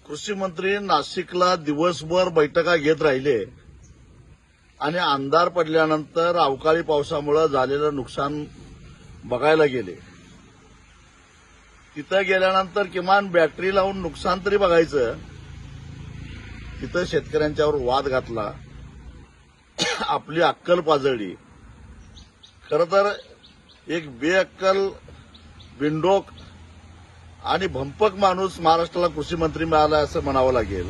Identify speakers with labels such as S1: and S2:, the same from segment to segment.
S1: कृषी मंत्री नाशिकला दिवसभर बैठका घेत राहिले आणि अंधार पडल्यानंतर अवकाळी पावसामुळे झालेलं नुकसान बघायला गेले. तिथं गेल्यानंतर किमान बॅटरी लावून नुकसान तरी बघायचं. तिथं शेतकऱ्यांच्यावर वाद घातला, आपली अक्कल पाजळली. खरं तर एक बेअक्कल, बिनडोक आणि भंपक माणूस महाराष्ट्राला कृषी मंत्री मिळाला असं म्हणावं लागेल.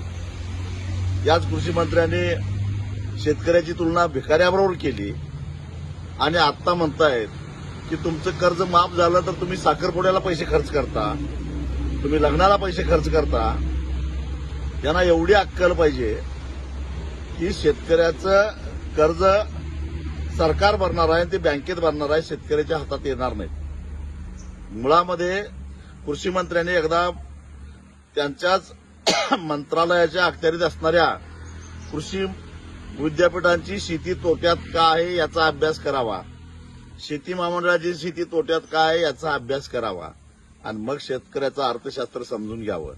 S1: याच कृषी मंत्र्यांनी शेतकऱ्याची तुलना भिकाऱ्याबरोबर केली आणि आता म्हणतायत की तुमचं कर्ज माफ झालं तर तुम्ही साखरपुड्याला पैसे खर्च करता, तुम्ही लग्नाला पैसे खर्च करता. यांना एवढी अक्कल पाहिजे की शेतकऱ्याचं कर्ज सरकार भरणार आहे, ते बँकेत भरणार आहे, शेतकऱ्याच्या हातात येणार नाही. मुळामध्ये कृषी मंत्र्यांनी एकदा त्यांच्याच मंत्रालयाच्या अखत्यारीत असणाऱ्या कृषी विद्यापीठांची शेती तोट्यात का आहे याचा अभ्यास करावा, शेती महामंडळाची शेती तोट्यात का आहे याचा अभ्यास करावा आणि मग शेतकऱ्याचं अर्थशास्त्र समजून घ्यावं.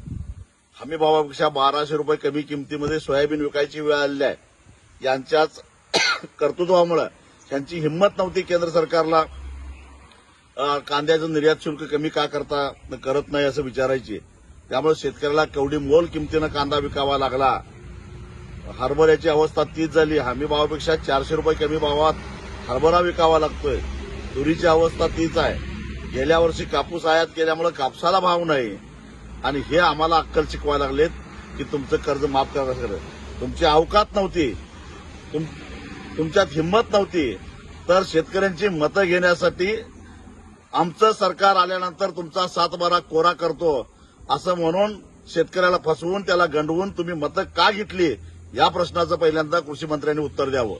S1: हमी भावापेक्षा 1200 रुपये कमी किमतीमध्ये सोयाबीन विकायची वेळ आलेली आहे. यांच्याच कर्तृत्वामुळे त्यांची हिंमत नव्हती केंद्र सरकारला कांद्याचं निर्यात शुल्क कमी का करत नाही असं विचारायची. त्यामुळे शेतकऱ्याला केवढी मोल किमतीनं कांदा विकावा लागला. हरभऱ्याची अवस्था तीच झाली. हमी भावापेक्षा 400 रुपये कमी भावात हरभरा विकावा लागतोय. तुरीची अवस्था तीच आहे. गेल्या वर्षी कापूस आयात केल्यामुळे कापसाला भाव नाही आणि हे आम्हाला अक्कल शिकवायला लागलेत की तुमचं कर्ज माफ करा. तुमची अवकात नव्हती, तुमच्यात हिंमत नव्हती, तर शेतकऱ्यांची मतं घेण्यासाठी आमचं सरकार आल्यानंतर तुमचा 7/12 कोरा करतो असं म्हणून शेतकऱ्याला फसवून त्याला गंडवून तुम्ही मतं का घेतली या प्रश्नाचं पहिल्यांदा कृषी मंत्र्यांनी उत्तर द्यावं.